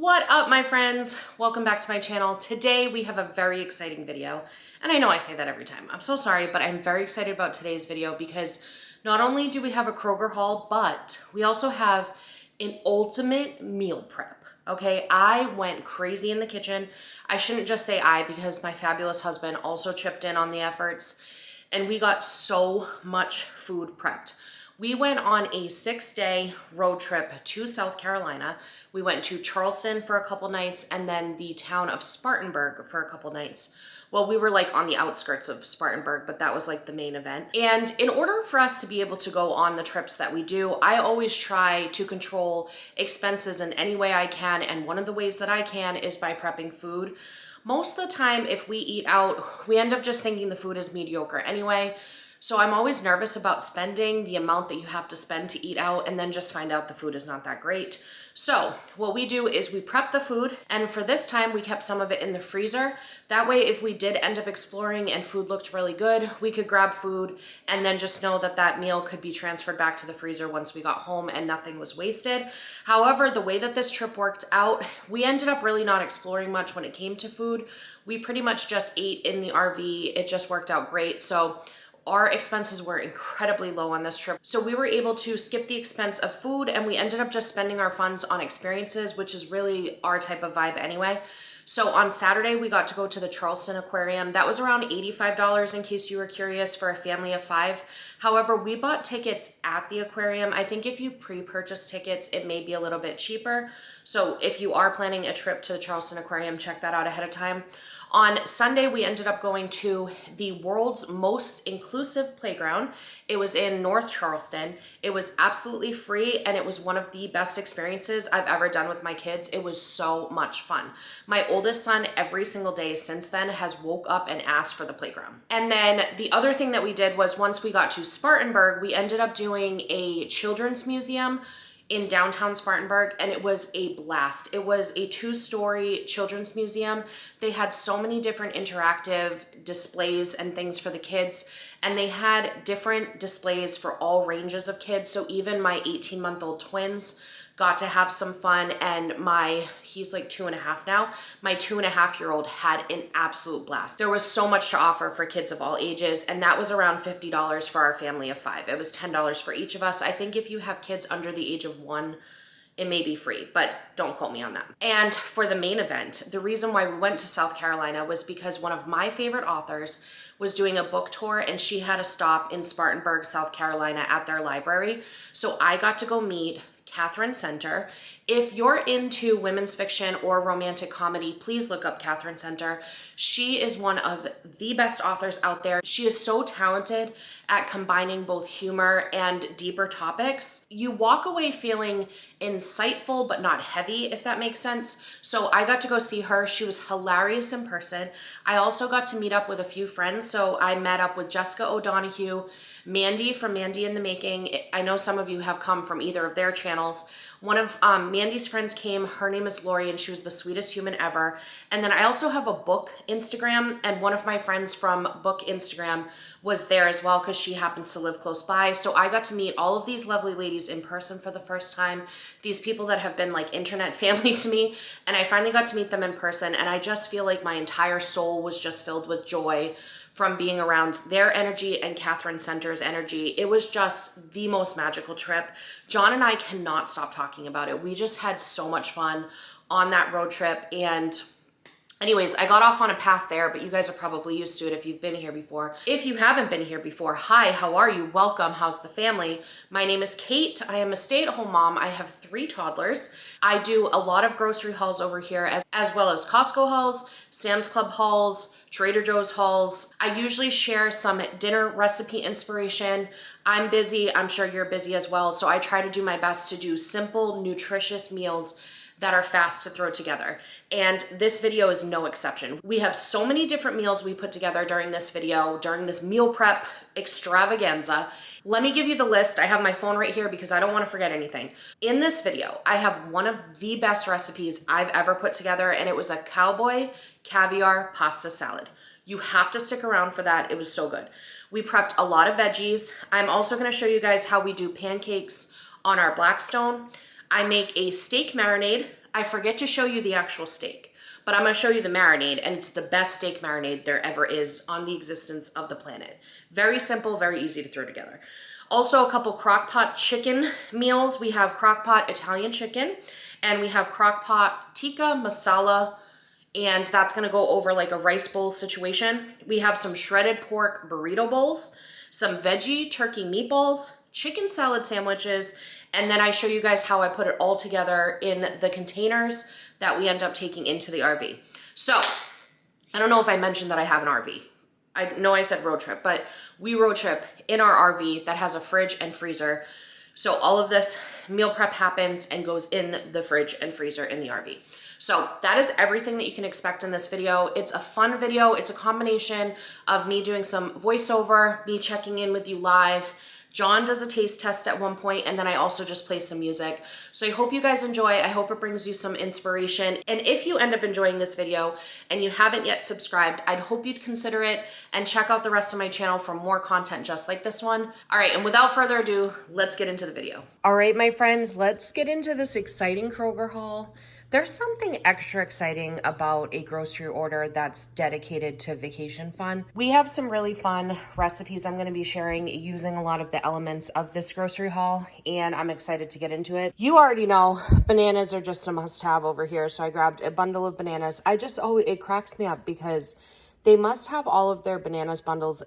What up, my friends? Welcome back to my channel. Today we have a very exciting video, and I know I say that every time. I'm so sorry, but I'm very excited about today's video because not only do we have a Kroger haul, but we also have an ultimate meal prep. Okay, I went crazy in the kitchen. I shouldn't just say I because my fabulous husband also chipped in on the efforts, and we got so much food prepped. We went on a 6-day road trip to South Carolina. We went to Charleston for a couple nights and then the town of Spartanburg for a couple nights. Well, we were like on the outskirts of Spartanburg, but that was like the main event. And in order for us to be able to go on the trips that we do, I always try to control expenses in any way I can. And one of the ways that I can is by prepping food. Most of the time, if we eat out, we end up just thinking the food is mediocre anyway. So I'm always nervous about spending the amount that you have to spend to eat out and then just find out the food is not that great. So what we do is we prep the food, and for this time we kept some of it in the freezer. That way if we did end up exploring and food looked really good, we could grab food and then just know that that meal could be transferred back to the freezer once we got home and nothing was wasted. However, the way that this trip worked out, we ended up really not exploring much when it came to food. We pretty much just ate in the RV. It just worked out great. So our expenses were incredibly low on this trip. So we were able to skip the expense of food and we ended up just spending our funds on experiences, which is really our type of vibe anyway. So on Saturday, we got to go to the Charleston Aquarium. That was around $85 in case you were curious for a family of 5. However, we bought tickets at the aquarium. I think if you pre-purchase tickets, it may be a little bit cheaper. So if you are planning a trip to the Charleston Aquarium, check that out ahead of time. On Sunday, we ended up going to the world's most inclusive playground. It was in North Charleston. It was absolutely free, and it was one of the best experiences I've ever done with my kids. It was so much fun. My oldest son, every single day since then, has woke up and asked for the playground. And then the other thing that we did was once we got to Spartanburg, we ended up doing a children's museum in downtown Spartanburg, and it was a blast. It was a 2-story children's museum. They had so many different interactive displays and things for the kids, and they had different displays for all ranges of kids. So even my 18-month-old twins got to have some fun, and he's like 2.5 now. My 2.5-year-old had an absolute blast. There was so much to offer for kids of all ages, and that was around $50 for our family of 5. It was $10 for each of us. I think if you have kids under the age of 1, it may be free, but don't quote me on that. And for the main event, the reason why we went to South Carolina was because one of my favorite authors was doing a book tour, and she had a stop in Spartanburg, South Carolina at their library. So I got to go meet Catherine Center. If you're into women's fiction or romantic comedy, please look up Catherine Center. She is one of the best authors out there. She is so talented at combining both humor and deeper topics. You walk away feeling insightful but not heavy, if that makes sense. So I got to go see her. She was hilarious in person. I also got to meet up with a few friends. So I met up with Jessica O'Donoghue, Mandy from Mandy in the Making. I know some of you have come from either of their channels. One of Mandy's friends came. Her name is Lori, and she was the sweetest human ever. And then I also have a book Instagram, and one of my friends from book Instagram was there as well because she happens to live close by. So I got to meet all of these lovely ladies in person for the first time. These people that have been like internet family to me, and I finally got to meet them in person, and I just feel like my entire soul was just filled with joy from being around their energy and Catherine Center's energy. It was just the most magical trip. John and I cannot stop talking about it. We just had so much fun on that road trip. And anyways, I got off on a path there, but you guys are probably used to it if you've been here before. If you haven't been here before, hi, how are you? Welcome, how's the family? My name is Kate. I am a stay-at-home mom. I have 3 toddlers. I do a lot of grocery hauls over here, as well as Costco hauls, Sam's Club hauls, Trader Joe's hauls. I usually share some dinner recipe inspiration. I'm busy, I'm sure you're busy as well, so I try to do my best to do simple, nutritious meals that are fast to throw together. And this video is no exception. We have so many different meals we put together during this video, during this meal prep extravaganza. Let me give you the list. I have my phone right here because I don't want to forget anything. In this video, I have one of the best recipes I've ever put together, and it was a Cowboy caviar pasta salad. You have to stick around for that. It was so good. We prepped a lot of veggies. I'm also going to show you guys how we do pancakes on our Blackstone. I make a steak marinade. I forget to show you the actual steak, but I'm gonna show you the marinade, and it's the best steak marinade there ever is on the existence of the planet. Very simple, very easy to throw together. Also a couple Crockpot chicken meals. We have Crockpot Italian chicken, and we have Crockpot Tikka Masala, and that's gonna go over like a rice bowl situation. We have some shredded pork burrito bowls, some veggie turkey meatballs, chicken salad sandwiches, and then I show you guys how I put it all together in the containers that we end up taking into the RV. So, I don't know if I mentioned that I have an RV. I know I said road trip, but we road trip in our RV that has a fridge and freezer. So all of this meal prep happens and goes in the fridge and freezer in the RV. So that is everything that you can expect in this video. It's a fun video. It's a combination of me doing some voiceover, me checking in with you live. John does a taste test at one point, and then I also just play some music. So I hope you guys enjoy. I hope it brings you some inspiration. And if you end up enjoying this video and you haven't yet subscribed, I'd hope you'd consider it and check out the rest of my channel for more content just like this one. All right, and without further ado, let's get into the video. All right, my friends, let's get into this exciting Kroger haul. There's something extra exciting about a grocery order that's dedicated to vacation fun. We have some really fun recipes I'm going to be sharing using a lot of the elements of this grocery haul, and I'm excited to get into it. You already know bananas are just a must-have over here, so I grabbed a bundle of bananas. It cracks me up because they must have all of their bananas bundled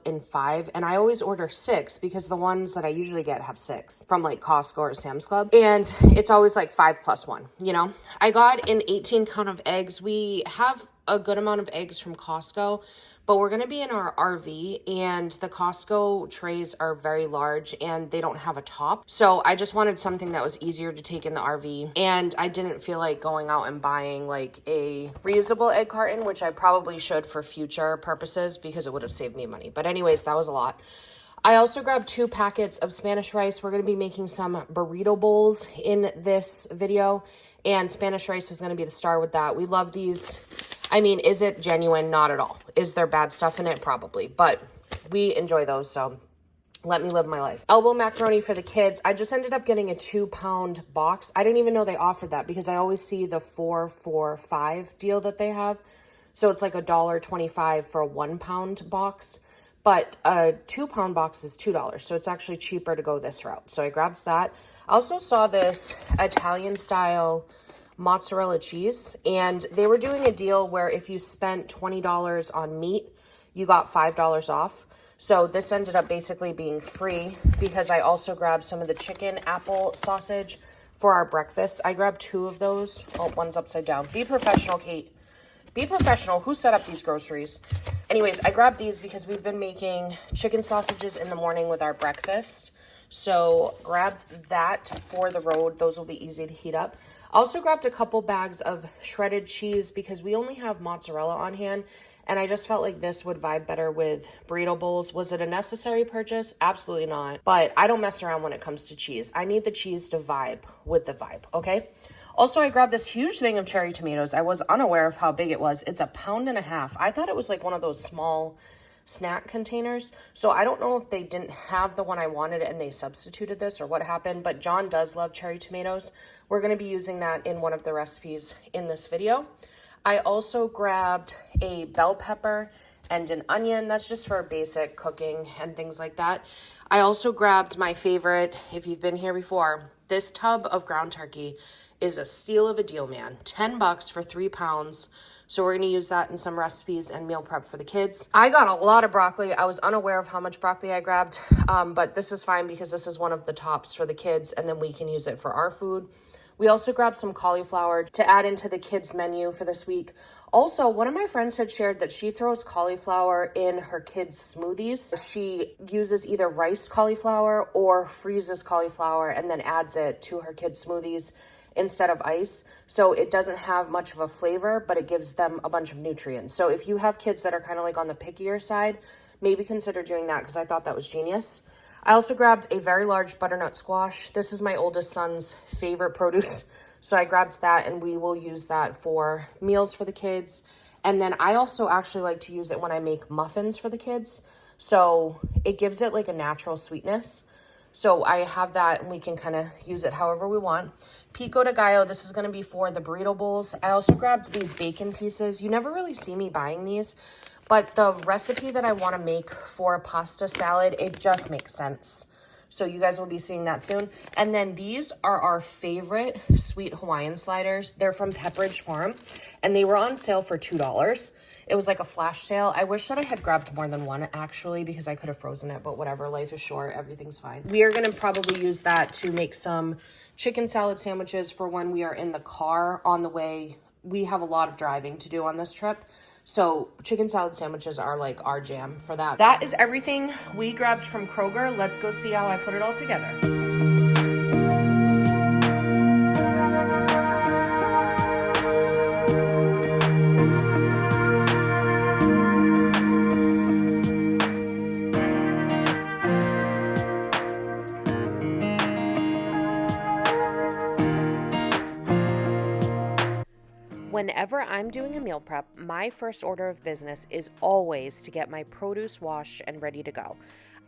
in 5, and I always order 6 because the ones that I usually get have 6 from like Costco or Sam's Club, and it's always like 5 plus 1, you know? I got an 18 count of eggs. We have a good amount of eggs from Costco, but we're going to be in our RV, and the Costco trays are very large and they don't have a top. So I just wanted something that was easier to take in the RV, and I didn't feel like going out and buying like a reusable egg carton, which I probably should for future purposes because it would have saved me money. But anyways, that was a lot. I also grabbed 2 packets of Spanish rice. We're going to be making some burrito bowls in this video, and Spanish rice is going to be the star with that. We love these. I mean, is it genuine? Not at all. Is there bad stuff in it? Probably, but we enjoy those, so let me live my life. Elbow macaroni for the kids. I just ended up getting a 2-pound box. I didn't even know they offered that because I always see the 4 for $5 deal that they have. So it's like $1.25 for a 1-pound box, but a 2-pound box is $2. So it's actually cheaper to go this route. So I grabbed that. I also saw this Italian style mozzarella cheese, and they were doing a deal where if you spent $20 on meat, you got $5 off. So this ended up basically being free because I also grabbed some of the chicken apple sausage for our breakfast. I grabbed 2 of those. Oh, one's upside down. Be professional, Kate. Be professional. Who set up these groceries? Anyways, I grabbed these because we've been making chicken sausages in the morning with our breakfast. So grabbed that for the road. Those will be easy to heat up. Also grabbed a couple bags of shredded cheese because we only have mozzarella on hand, and I just felt like this would vibe better with burrito bowls. Was it a necessary purchase? Absolutely not. But I don't mess around when it comes to cheese. I need the cheese to vibe with the vibe, okay? Also, I grabbed this huge thing of cherry tomatoes. I was unaware of how big it was. It's 1.5 pounds. I thought it was like one of those small snack containers. So I don't know if they didn't have the one I wanted and they substituted this or what happened, but John does love cherry tomatoes. We're going to be using that in one of the recipes in this video. I also grabbed a bell pepper and an onion. That's just for basic cooking and things like that. I also grabbed my favorite, if you've been here before, this tub of ground turkey is a steal of a deal, man. $10 for 3 pounds. So we're going to use that in some recipes and meal prep for the kids. I got a lot of broccoli. I was unaware of how much broccoli I grabbed, but this is fine because this is one of the tops for the kids, and then we can use it for our food. We also grabbed some cauliflower to add into the kids' menu for this week. Also, one of my friends had shared that she throws cauliflower in her kids' smoothies. She uses either riced cauliflower or freezes cauliflower and then adds it to her kids' smoothies instead of ice. So it doesn't have much of a flavor, but it gives them a bunch of nutrients. So if you have kids that are kind of like on the pickier side, maybe consider doing that because I thought that was genius. I also grabbed a very large butternut squash. This is my oldest son's favorite produce. So I grabbed that, and we will use that for meals for the kids. And then I also actually like to use it when I make muffins for the kids. So it gives it like a natural sweetness. So I have that and we can kind of use it however we want. Pico de gallo, this is going to be for the burrito bowls. I also grabbed these bacon pieces. You never really see me buying these, but the recipe that I want to make for a pasta salad, it just makes sense. So you guys will be seeing that soon. And then these are our favorite sweet Hawaiian sliders. They're from Pepperidge Farm and they were on sale for $2. It was like a flash sale. I wish that I had grabbed more than one actually because I could have frozen it, but whatever, life is short, everything's fine. We are gonna probably use that to make some chicken salad sandwiches for when we are in the car on the way. We have a lot of driving to do on this trip. So chicken salad sandwiches are like our jam for that. That is everything we grabbed from Kroger. Let's go see how I put it all together. Whenever I'm doing a meal prep, my first order of business is always to get my produce washed and ready to go.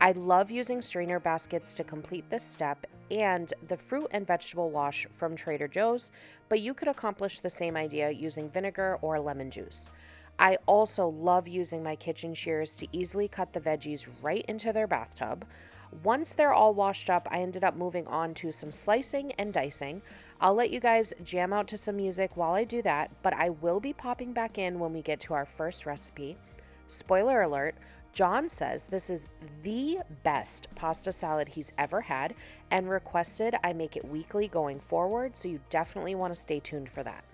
I love using strainer baskets to complete this step and the fruit and vegetable wash from Trader Joe's, but you could accomplish the same idea using vinegar or lemon juice. I also love using my kitchen shears to easily cut the veggies right into their bathtub. Once they're all washed up, I ended up moving on to some slicing and dicing. I'll let you guys jam out to some music while I do that, but I will be popping back in when we get to our first recipe. Spoiler alert, John says this is the best pasta salad he's ever had and requested I make it weekly going forward, so you definitely want to stay tuned for that.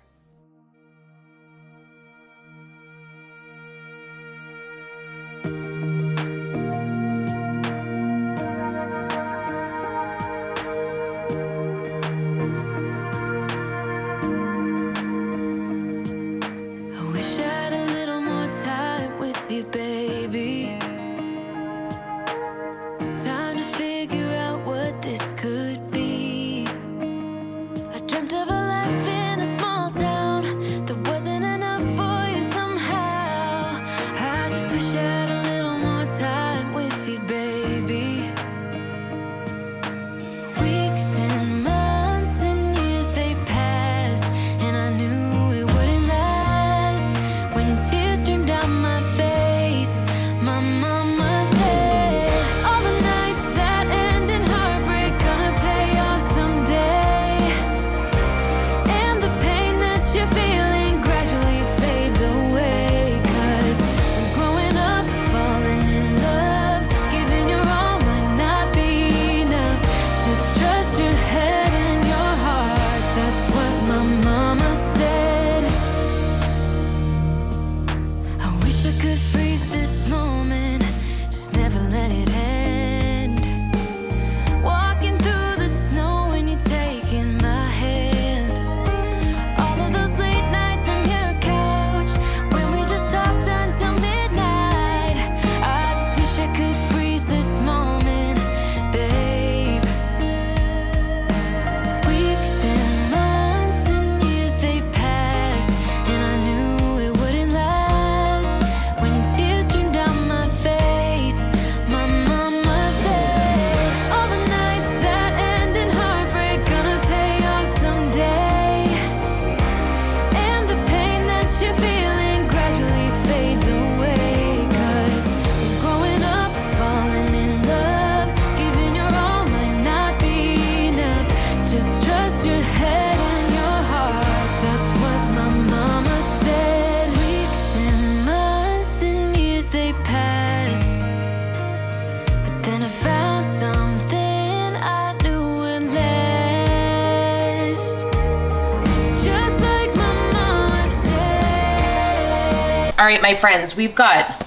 All right, my friends, we've got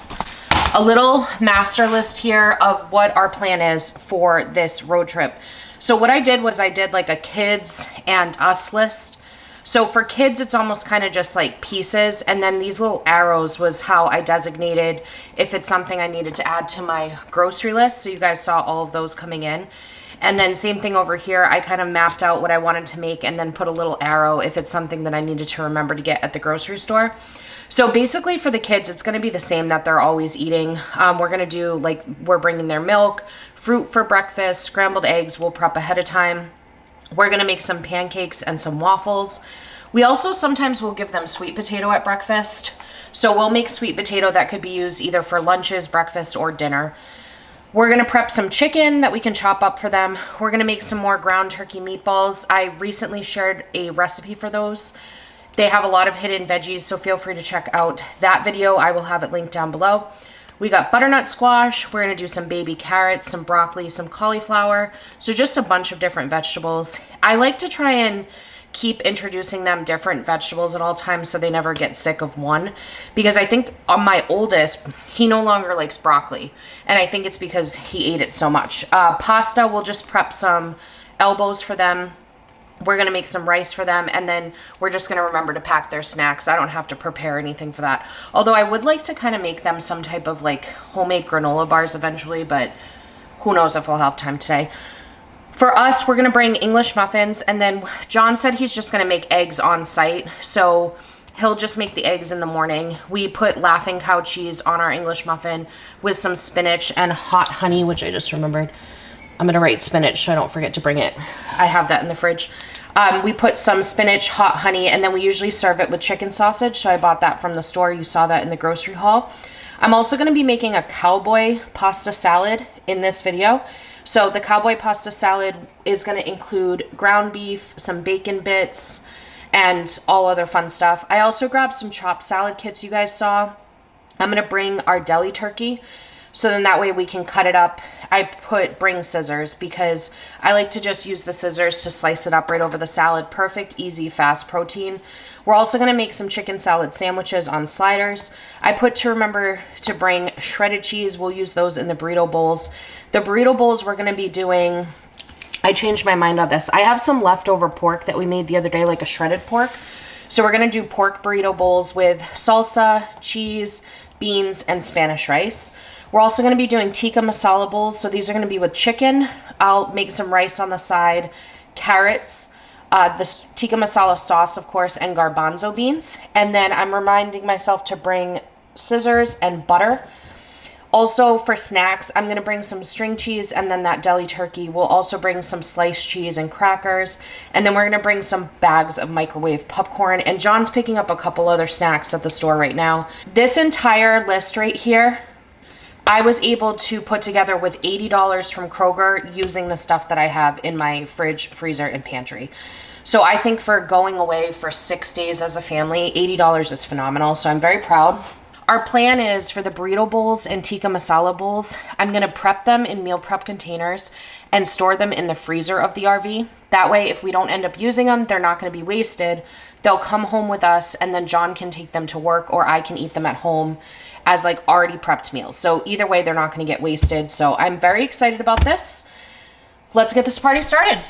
a little master list here of what our plan is for this road trip. So what I did was I did like a kids and us list. So for kids, it's almost kind of just like pieces. And then these little arrows was how I designated if it's something I needed to add to my grocery list. So you guys saw all of those coming in. And then same thing over here. I kind of mapped out what I wanted to make and then put a little arrow if it's something that I needed to remember to get at the grocery store. So basically for the kids, it's going to be the same that they're always eating. We're going to do, like, we're bringing their milk, fruit for breakfast, scrambled eggs we'll prep ahead of time. We're going to make some pancakes and some waffles. We also sometimes will give them sweet potato at breakfast. So we'll make sweet potato that could be used either for lunches, breakfast, or dinner. We're going to prep some chicken that we can chop up for them. We're going to make some more ground turkey meatballs. I recently shared a recipe for those. They have a lot of hidden veggies, so feel free to check out that video. I will have it linked down below. We got butternut squash. We're going to do some baby carrots, some broccoli, some cauliflower. So just a bunch of different vegetables. I like to try and keep introducing them different vegetables at all times so they never get sick of one. Because I think on my oldest, he no longer likes broccoli. And I think it's because he ate it so much. Pasta, we'll just prep some elbows for them. We're going to make some rice for them, and then we're just going to remember to pack their snacks. I don't have to prepare anything for that. Although I would like to kind of make them some type of like homemade granola bars eventually, but who knows if I'll have time today. For us, we're going to bring English muffins, and then John said he's just going to make eggs on site. So he'll just make the eggs in the morning. We put Laughing Cow cheese on our English muffin with some spinach and hot honey, which I just remembered. I'm going to write spinach so I don't forget to bring it. I have that in the fridge. We put some spinach, hot honey, and then we usually serve it with chicken sausage. So I bought that from the store. You saw that in the grocery haul. I'm also going to be making a Cowboy pasta salad in this video. So the Cowboy pasta salad is going to include ground beef, some bacon bits, and all other fun stuff. I also grabbed some chopped salad kits you guys saw. I'm going to bring our deli turkey. So then that way we can cut it up. I bring scissors because I like to just use the scissors to slice it up right over the salad. Perfect, easy, fast protein. We're also going to make some chicken salad sandwiches on sliders. I put to remember to bring shredded cheese. We'll use those in the burrito bowls. The burrito bowls we're going to be doing, I changed my mind on this. I have some leftover pork that we made the other day, like a shredded pork. So we're going to do pork burrito bowls with salsa, cheese, beans, and Spanish rice. We're also going to be doing Tikka Masala bowls. So these are going to be with chicken. I'll make some rice on the side, carrots, the Tikka Masala sauce, of course, and garbanzo beans. And then I'm reminding myself to bring scissors and butter. Also for snacks, I'm going to bring some string cheese and then that deli turkey. We'll also bring some sliced cheese and crackers. And then we're going to bring some bags of microwave popcorn. And John's picking up a couple other snacks at the store right now. This entire list right here, I was able to put together with $80 from Kroger using the stuff that I have in my fridge, freezer, and pantry. So I think for going away for 6 days as a family, $80 is phenomenal. So I'm very proud. Our plan is for the burrito bowls and tikka masala bowls, I'm going to prep them in meal prep containers and store them in the freezer of the RV. That way, if we don't end up using them, they're not going to be wasted. They'll come home with us and then John can take them to work or I can eat them at home as like already prepped meals. So either way, they're not going to get wasted. So I'm very excited about this. Let's get this party started.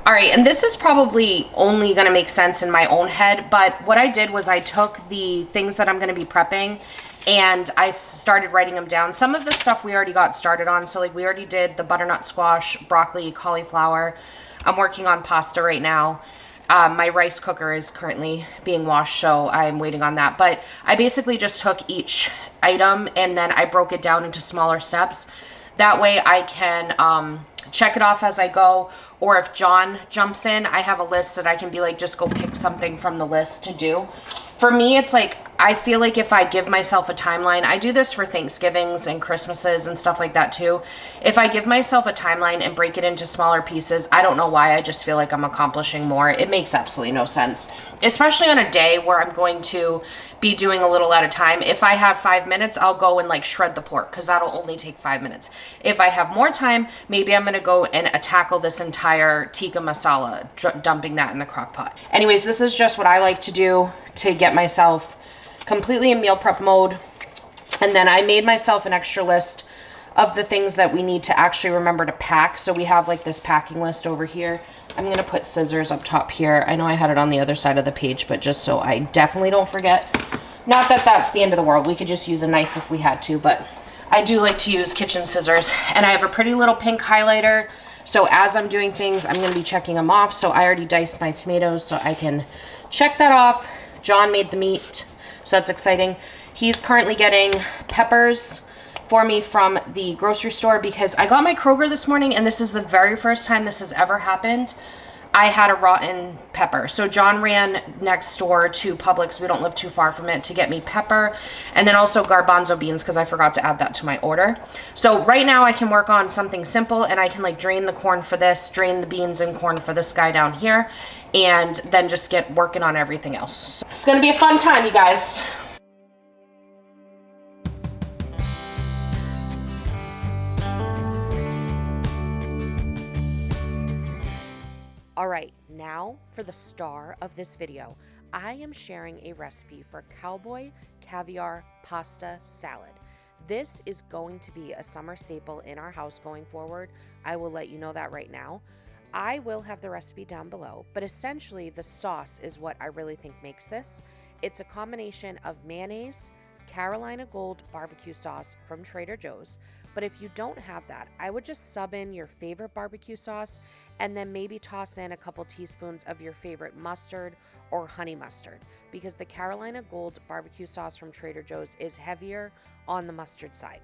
All right, and this is probably only going to make sense in my own head, but what I did was I took the things that I'm going to be prepping and I started writing them down. Some of the stuff we already got started on. So like we already did the butternut squash, broccoli, cauliflower. I'm working on pasta right now. My rice cooker is currently being washed, so I'm waiting on that. But I basically just took each item and then I broke it down into smaller steps. That way I can check it off as I go. Or if John jumps in, I have a list that I can be like, just go pick something from the list to do. For me, it's like, I feel like if I give myself a timeline, I do this for Thanksgivings and Christmases and stuff like that too. If I give myself a timeline and break it into smaller pieces, I don't know why, I just feel like I'm accomplishing more. It makes absolutely no sense, especially on a day where I'm going to be doing a little at a time. If I have 5 minutes, I'll go and like shred the pork because that'll only take 5 minutes. If I have more time, maybe I'm going to go and tackle this entire tikka masala, dumping that in the crock pot. Anyways, this is just what I like to do to get myself completely in meal prep mode. And then I made myself an extra list of the things that we need to actually remember to pack. So we have like this packing list over here. I'm going to put scissors up top here. I know I had it on the other side of the page, but just so I definitely don't forget. Not that that's the end of the world. We could just use a knife if we had to, but I do like to use kitchen scissors. And I have a pretty little pink highlighter. So as I'm doing things, I'm gonna be checking them off. So I already diced my tomatoes so I can check that off. John made the meat, so that's exciting. He's currently getting peppers for me from the grocery store because I got my Kroger this morning and this is the very first time this has ever happened. I had a rotten pepper. So John ran next door to Publix, we don't live too far from it, to get me pepper and then also garbanzo beans because I forgot to add that to my order. So right now I can work on something simple and I can like drain the corn for this, drain the beans and corn for this guy down here, and then just get working on everything else. It's gonna be a fun time, you guys. All right, now for the star of this video. I am sharing a recipe for Cowboy caviar pasta salad. This is going to be a summer staple in our house going forward. I will let you know that right now. I will have the recipe down below, but essentially the sauce is what I really think makes this. It's a combination of mayonnaise, Carolina Gold barbecue sauce from Trader Joe's. But if you don't have that, I would just sub in your favorite barbecue sauce and then maybe toss in a couple teaspoons of your favorite mustard or honey mustard because the Carolina Gold barbecue sauce from Trader Joe's is heavier on the mustard side.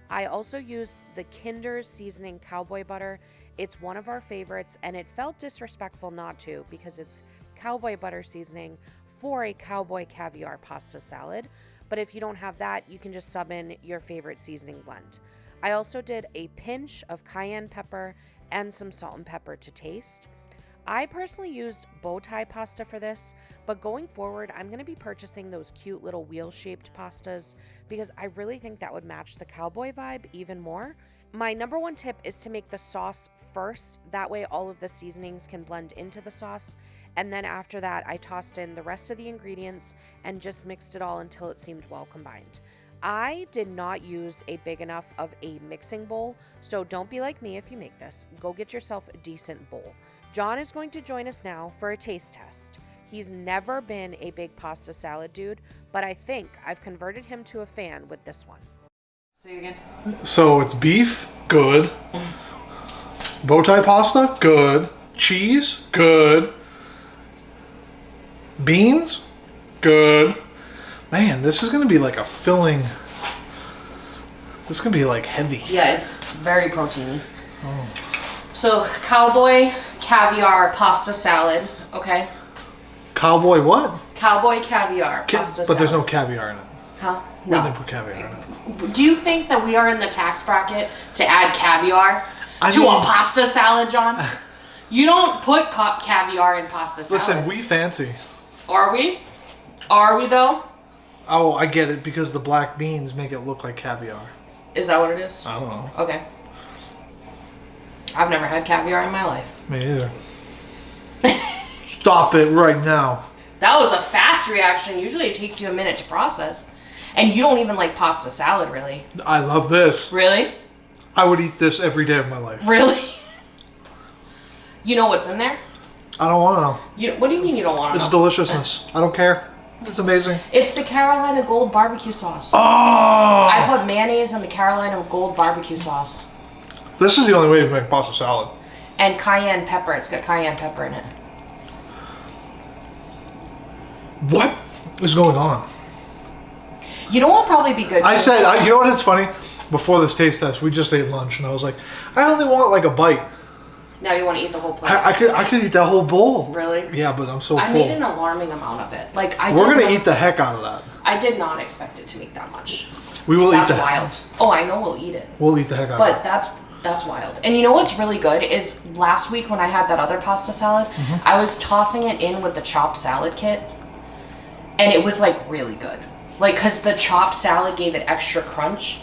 I also used the Kinder's seasoning cowboy butter. It's one of our favorites and it felt disrespectful not to because it's cowboy butter seasoning for a cowboy caviar pasta salad. But if you don't have that, you can just sub in your favorite seasoning blend. I also did a pinch of cayenne pepper and some salt and pepper to taste. I personally used bow tie pasta for this, but going forward, I'm going to be purchasing those cute little wheel-shaped pastas because I really think that would match the cowboy vibe even more. My number one tip is to make the sauce first. That way all of the seasonings can blend into the sauce. And then after that, I tossed in the rest of the ingredients and just mixed it all until it seemed well combined. I did not use a big enough of a mixing bowl, so don't be like me if you make this. Go get yourself a decent bowl. John is going to join us now for a taste test. He's never been a big pasta salad dude, but I think I've converted him to a fan with this one. Say it again. So it's beef, good. Bow tie pasta, good. Cheese, good. Beans, good. Man, this is gonna be like a filling. This is gonna be like heavy. Yeah, it's very proteiny. Oh. So Cowboy caviar pasta salad, okay? Cowboy what? Cowboy caviar pasta salad. But there's no caviar in it. Huh? No. No. They put caviar in it. Do you think that we are in the tax bracket to add caviar to a pasta salad, John? You don't put caviar in pasta salad. Listen, we fancy. Are we? Are we though? Oh, I get it because the black beans make it look like caviar. Is that what it is? I don't know. Okay. I've never had caviar in my life. Me either. Stop it right now. That was a fast reaction. Usually it takes you a minute to process. And you don't even like pasta salad, really. I love this. Really? I would eat this every day of my life. Really? You know what's in there? I don't want to know. What do you mean you don't want to know? It's deliciousness. I don't care. It's amazing. It's the Carolina Gold barbecue sauce. Oh! I put mayonnaise in the Carolina Gold barbecue sauce. This is the only way to make pasta salad. And cayenne pepper. It's got cayenne pepper in it. What is going on? You know what would probably be good? I said, you know what is funny? Before this taste test, we just ate lunch, and I was like, I only want like a bite. Now you want to eat the whole plate? I could eat that whole bowl. Really? Yeah, but I'm so full. I made an alarming amount of it. Like We're gonna eat the heck out of that. I did not expect it to make that much. We will eat that. That's wild. Oh, I know we'll eat it. We'll eat the heck out of it. But that's wild. And you know what's really good is last week when I had that other pasta salad, I was tossing it in with the chopped salad kit, and it was like really good. Like, cause the chopped salad gave it extra crunch.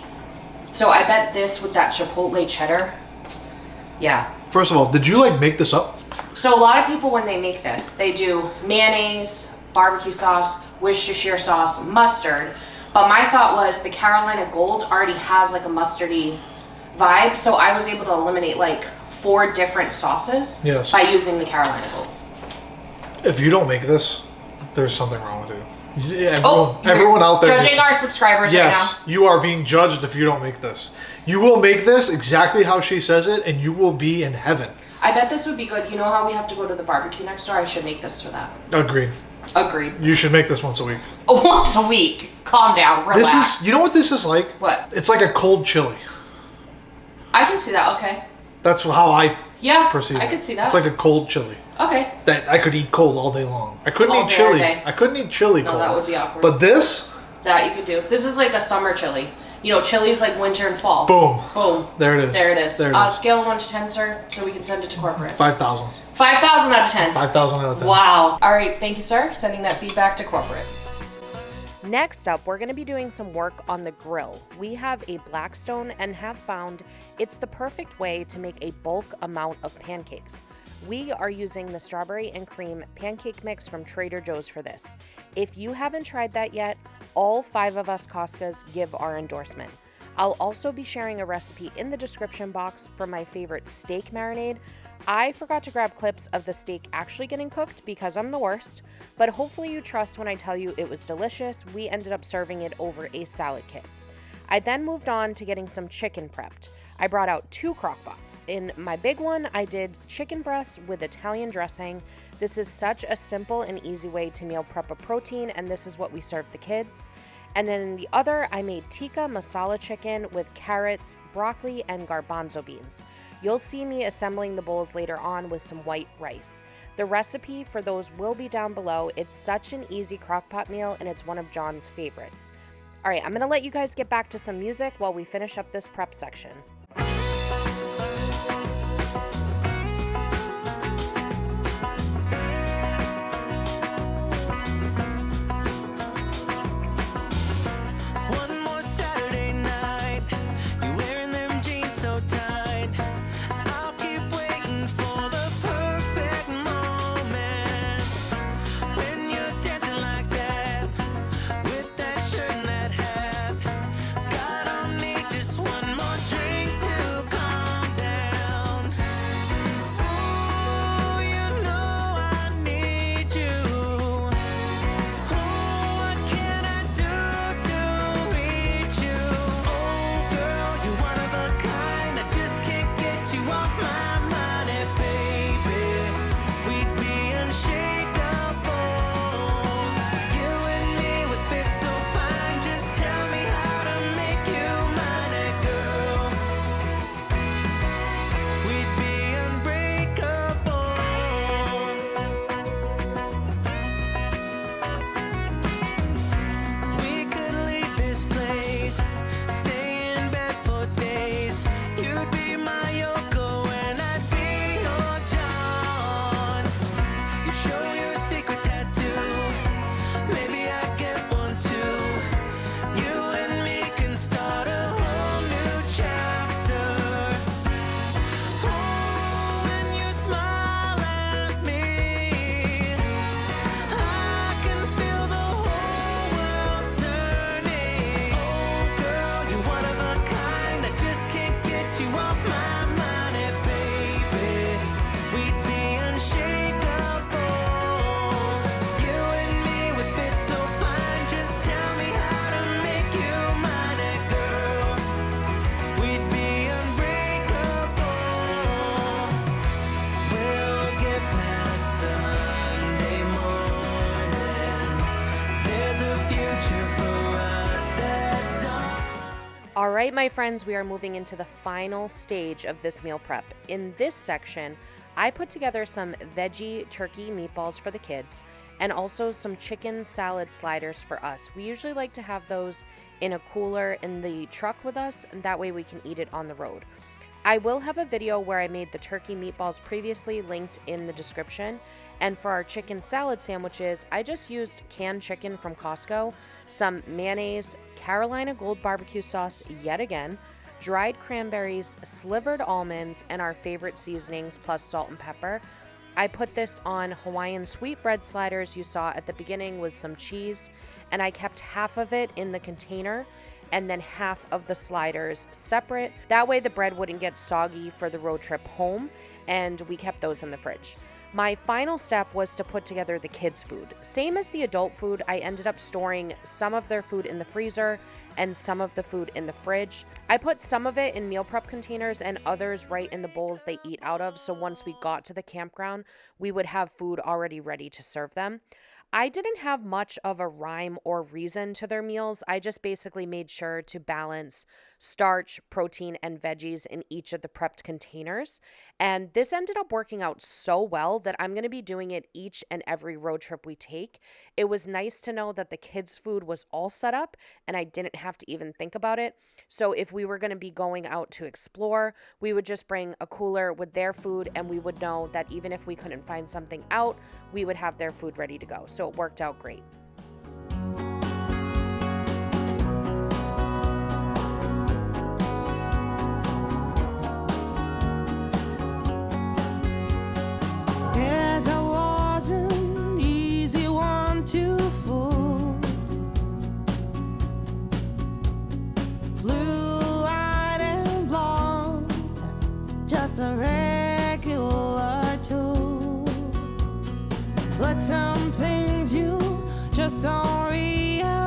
So I bet this with that chipotle cheddar, yeah. First of all, did you like make this up? So a lot of people when they make this, they do mayonnaise, barbecue sauce, Worcestershire sauce, mustard. But my thought was the Carolina Gold already has like a mustardy vibe. So I was able to eliminate like 4 different sauces by using the Carolina Gold. If you don't make this, there's something wrong with you. Everyone out there. Judging our subscribers right now. Yes, you are being judged if you don't make this. You will make this exactly how she says it, and you will be in heaven. I bet this would be good. You know how we have to go to the barbecue next door? I should make this for that. Agreed. You should make this once a week. Once a week. Calm down. Relax. You know what this is like? What? It's like a cold chili. I can see that. Okay. That's how I perceive it. I could see that. It's like a cold chili. Okay. That I could eat cold all day long. I couldn't eat chili. I couldn't eat chili cold. No, that would be awkward. But this? That you could do. This is like a summer chili. You know, chili's like winter and fall. Boom. Boom. There it is. There it is. Scale of 1 to 10, sir, so we can send it to corporate. 5,000. 5,000 out of 10. 5,000 out of 10. Wow. All right. Thank you, sir. Sending that feedback to corporate. Next up, we're going to be doing some work on the grill. We have a Blackstone and have found it's the perfect way to make a bulk amount of pancakes. We are using the strawberry and cream pancake mix from Trader Joe's for this. If you haven't tried that yet, all 5 of us Costcos give our endorsement. I'll also be sharing a recipe in the description box for my favorite steak marinade. I forgot to grab clips of the steak actually getting cooked because I'm the worst, but hopefully you trust when I tell you it was delicious. We ended up serving it over a salad kit. I then moved on to getting some chicken prepped. I brought out 2 Crockpots. In my big one, I did chicken breasts with Italian dressing. This is such a simple and easy way to meal prep a protein, and this is what we serve the kids. And then in the other, I made Tikka Masala chicken with carrots, broccoli, and garbanzo beans. You'll see me assembling the bowls later on with some white rice. The recipe for those will be down below. It's such an easy crockpot meal, and it's one of John's favorites. All right, I'm gonna let you guys get back to some music while we finish up this prep section. All right, my friends, we are moving into the final stage of this meal prep. In this section, I put together some veggie turkey meatballs for the kids and also some chicken salad sliders for us. We usually like to have those in a cooler in the truck with us, and that way we can eat it on the road. I will have a video where I made the turkey meatballs previously linked in the description. And for our chicken salad sandwiches, I just used canned chicken from Costco, some mayonnaise, Carolina Gold barbecue sauce yet again, dried cranberries, slivered almonds, and our favorite seasonings plus salt and pepper. I put this on Hawaiian sweetbread sliders you saw at the beginning with some cheese, and I kept half of it in the container and then half of the sliders separate. That way the bread wouldn't get soggy for the road trip home, and we kept those in the fridge. My final step was to put together the kids' food. Same as the adult food, I ended up storing some of their food in the freezer and some of the food in the fridge. I put some of it in meal prep containers and others right in the bowls they eat out of, so once we got to the campground, we would have food already ready to serve them. I didn't have much of a rhyme or reason to their meals. I just basically made sure to balance starch, protein, and veggies in each of the prepped containers. And this ended up working out so well that I'm going to be doing it each and every road trip we take. It was nice to know that the kids' food was all set up and I didn't have to even think about it. So if we were going to be going out to explore, we would just bring a cooler with their food and we would know that even if we couldn't find something out, we would have their food ready to go. So it worked out great. Guess I was an easy one to fool. Blue-eyed and blonde, just a regular tool. But some things you just don't realize.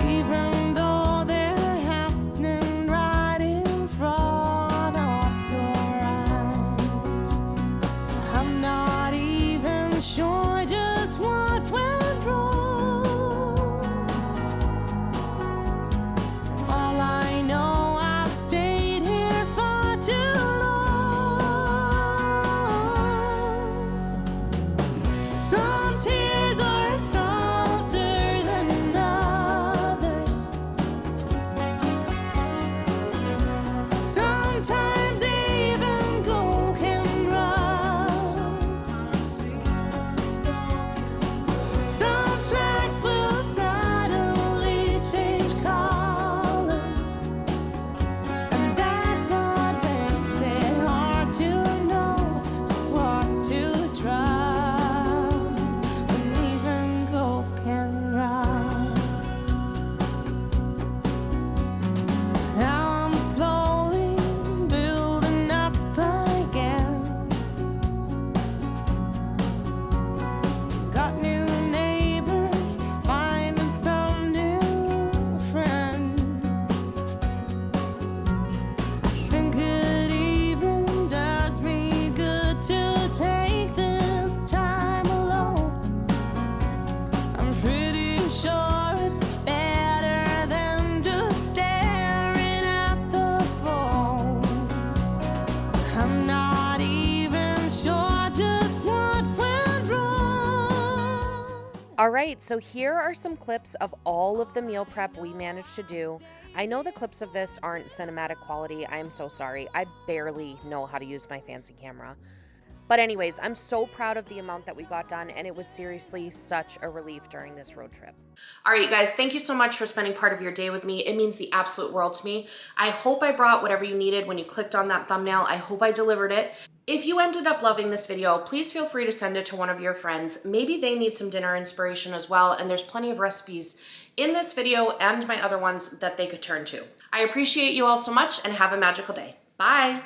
Even though they're happening right in front of your eyes. I'm not even sure just what went wrong. All I know, I've stayed here for too long. Some tears are softer than others. Sometimes even gold can rust. Some flags will suddenly change colors, and that's what makes it hard to know just what to trust. And even gold can rust. Now I'm slowly building up again. Got new neighbors, finding some new friends. I think it even does me good to take this time alone. I'm pretty sure it's better than just staring at the phone. I'm not even sure just what went wrong. All right, so here are some clips of all of the meal prep we managed to do. I know the clips of this aren't cinematic quality. I am so sorry. I barely know how to use my fancy camera. But anyways, I'm so proud of the amount that we got done, and it was seriously such a relief during this road trip. All right, you guys, thank you so much for spending part of your day with me. It means the absolute world to me. I hope I brought whatever you needed when you clicked on that thumbnail. I hope I delivered it. If you ended up loving this video, please feel free to send it to one of your friends. Maybe they need some dinner inspiration as well, and there's plenty of recipes in this video and my other ones that they could turn to. I appreciate you all so much and have a magical day. Bye.